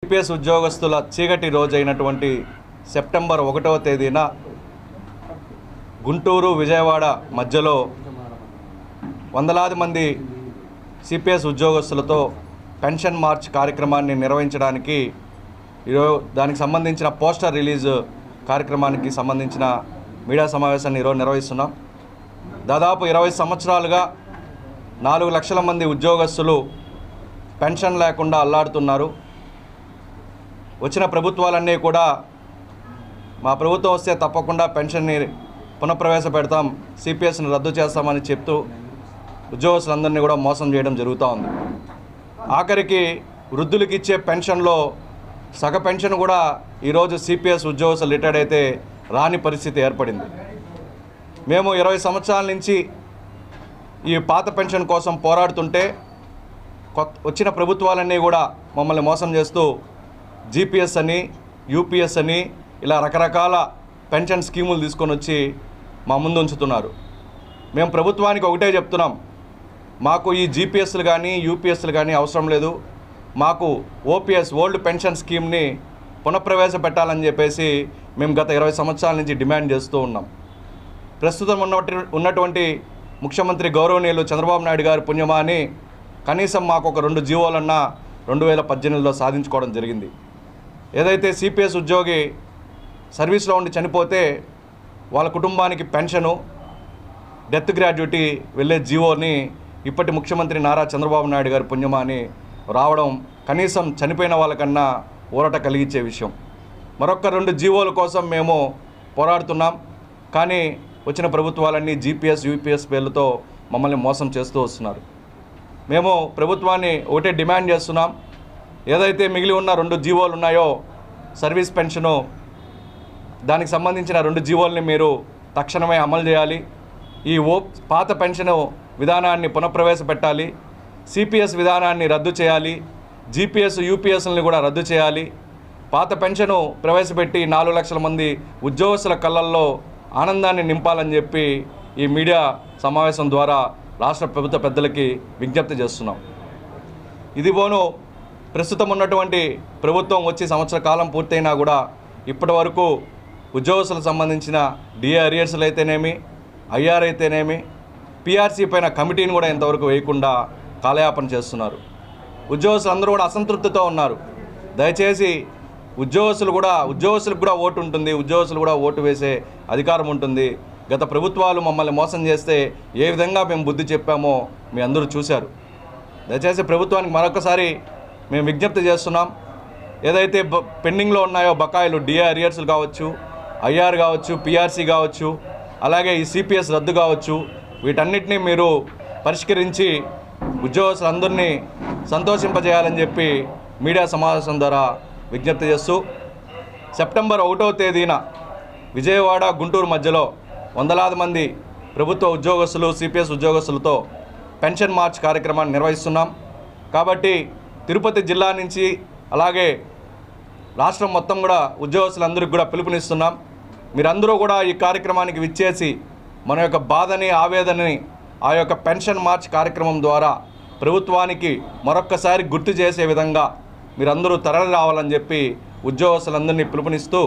CPS ఉద్యోగస్తుల చీకటి రోజైనటువంటి September 1వ తేదీన గుంటూరు విజయవాడ మధ్యలో వందలాది మంది సిపిఎస్ ఉద్యోగస్తులతో పెన్షన్ మార్చ్ కార్యక్రమాన్ని నిర్వహించడానికి దానికి సంబంధించిన పోస్టర్ రిలీజ్ కార్యక్రమానికి సంబంధించిన మీడియా సమావేశాన్ని ఈరోజు నిర్వహిస్తున్నాం. దాదాపు 20 సంవత్సరాలుగా 4 లక్షల మంది ఉద్యోగస్తులు పెన్షన్ లేకుండా అల్లాడుతున్నారు. వచ్చిన ప్రభుత్వాలన్నీ కూడా మా ప్రభుత్వం వస్తే తప్పకుండా పెన్షన్ని పునఃప్రవేశపెడతాం, సిపిఎస్ని రద్దు చేస్తామని చెప్తూ ఉద్యోగస్తులందరినీ కూడా మోసం చేయడం జరుగుతూ ఉంది. ఆఖరికి వృద్ధులకు ఇచ్చే పెన్షన్లో సగ పెన్షన్ కూడా ఈరోజు సిపిఎస్ ఉద్యోగస్తులు రిటైర్డ్ అయితే రాని పరిస్థితి ఏర్పడింది. మేము 20 సంవత్సరాల నుంచి ఈ పాత పెన్షన్ కోసం పోరాడుతుంటే వచ్చిన ప్రభుత్వాలన్నీ కూడా మమ్మల్ని మోసం చేస్తూ జీపీఎస్ అని, యూపీఎస్ అని ఇలా రకరకాల పెన్షన్ స్కీములు తీసుకొని వచ్చి మా ముందు ఉంచుతున్నారు. మేము ప్రభుత్వానికి ఒకటే చెప్తున్నాం, మాకు ఈ జీపీఎస్లు కానీ యూపీఎస్లు కానీ అవసరం లేదు, మాకు ఓపీఎస్ ఓల్డ్ పెన్షన్ స్కీమ్ని పునఃప్రవేశపెట్టాలని చెప్పేసి మేము గత 20 సంవత్సరాల నుంచి డిమాండ్ చేస్తూ ఉన్నాం. ప్రస్తుతం ఉన్నటువంటి ముఖ్యమంత్రి గౌరవనీయులు చంద్రబాబు నాయుడు గారి పుణ్యమా అని కనీసం మాకు ఒక 2 జీవోలన్నా 2018లో సాధించుకోవడం జరిగింది. ఏదైతే సిపిఎస్ ఉద్యోగి సర్వీస్లో ఉండి చనిపోతే వాళ్ళ కుటుంబానికి పెన్షను, డెత్ గ్రాడ్యుటీ వెళ్ళే జీవోని ఇప్పటి ముఖ్యమంత్రి నారా చంద్రబాబు నాయుడు గారి పుణ్యమా అని రావడం కనీసం చనిపోయిన వాళ్ళకన్నా ఊరట కలిగించే విషయం. మరొక 2 జీవోల కోసం మేము పోరాడుతున్నాం. కానీ వచ్చిన ప్రభుత్వాలన్నీ జీపీఎస్, యూపీఎస్ పేర్లతో మమ్మల్ని మోసం చేస్తూ వస్తున్నారు. మేము ప్రభుత్వాన్ని ఒకటే డిమాండ్ చేస్తున్నాం, ఏదైతే మిగిలి ఉన్న 2 జీవోలు ఉన్నాయో సర్వీస్ పెన్షను, దానికి సంబంధించిన 2 జీవోల్ని మీరు తక్షణమే అమలు చేయాలి. ఈ పాత పెన్షను విధానాన్ని పునఃప్రవేశపెట్టాలి, సిపిఎస్ విధానాన్ని రద్దు చేయాలి, జీపీఎస్, యూపీఎస్ని కూడా రద్దు చేయాలి. పాత పెన్షను ప్రవేశపెట్టి 4 లక్షల మంది ఉద్యోగస్తుల కళ్ళల్లో ఆనందాన్ని నింపాలని చెప్పి ఈ మీడియా సమావేశం ద్వారా రాష్ట్ర ప్రభుత్వ పెద్దలకి విజ్ఞప్తి చేస్తున్నాం. ఇదిగోను ప్రస్తుతం ఉన్నటువంటి ప్రభుత్వం వచ్చి సంవత్సర కాలం పూర్తయినా కూడా ఇప్పటి వరకు ఉద్యోగస్తులకు సంబంధించిన డిఏ అరియర్స్లు అయితేనేమి, ఐఆర్ అయితేనేమి, పిఆర్సీ పైన కమిటీని కూడా ఇంతవరకు వేయకుండా కాలయాపన చేస్తున్నారు. ఉద్యోగస్తులు అందరూ కూడా అసంతృప్తితో ఉన్నారు. దయచేసి ఉద్యోగస్తులకు కూడా ఓటు ఉంటుంది, ఉద్యోగస్తులు కూడా ఓటు వేసే అధికారం ఉంటుంది. గత ప్రభుత్వాలు మమ్మల్ని మోసం చేస్తే ఏ విధంగా మేము బుద్ధి చెప్పామో మీ అందరూ చూశారు. దయచేసి ప్రభుత్వానికి మరొకసారి మేము విజ్ఞప్తి చేస్తున్నాం, ఏదైతే పెండింగ్లో ఉన్నాయో బకాయిలు, డిఏ అరియర్స్లు కావచ్చు, ఐఆర్ కావచ్చు, పిఆర్సీ కావచ్చు, అలాగే ఈ సిపిఎస్ రద్దు కావచ్చు, వీటన్నిటినీ మీరు పరిష్కరించి ఉద్యోగస్తులందరినీ సంతోషింపజేయాలని చెప్పి మీడియా సమావేశం ద్వారా విజ్ఞప్తి చేస్తూ సెప్టెంబర్ 1వ తేదీన విజయవాడ, గుంటూరు మధ్యలో వందలాది మంది ప్రభుత్వ ఉద్యోగస్తులు, సిపిఎస్ ఉద్యోగస్తులతో పెన్షన్ మార్చ్ కార్యక్రమాన్ని నిర్వహిస్తున్నాం. కాబట్టి తిరుపతి జిల్లా నుంచి అలాగే రాష్ట్రం మొత్తం కూడా ఉద్యోగస్తులందరికీ కూడా పిలుపునిస్తున్నాం. మీరందరూ కూడా ఈ కార్యక్రమానికి విచ్చేసి మన యొక్క బాధని, ఆవేదనని ఆ యొక్క పెన్షన్ మార్చ్ కార్యక్రమం ద్వారా ప్రభుత్వానికి మరొక్కసారి గుర్తు చేసే విధంగా మీరందరూ తరలి రావాలని చెప్పి ఉద్యోగస్తులందరినీ పిలుపునిస్తూ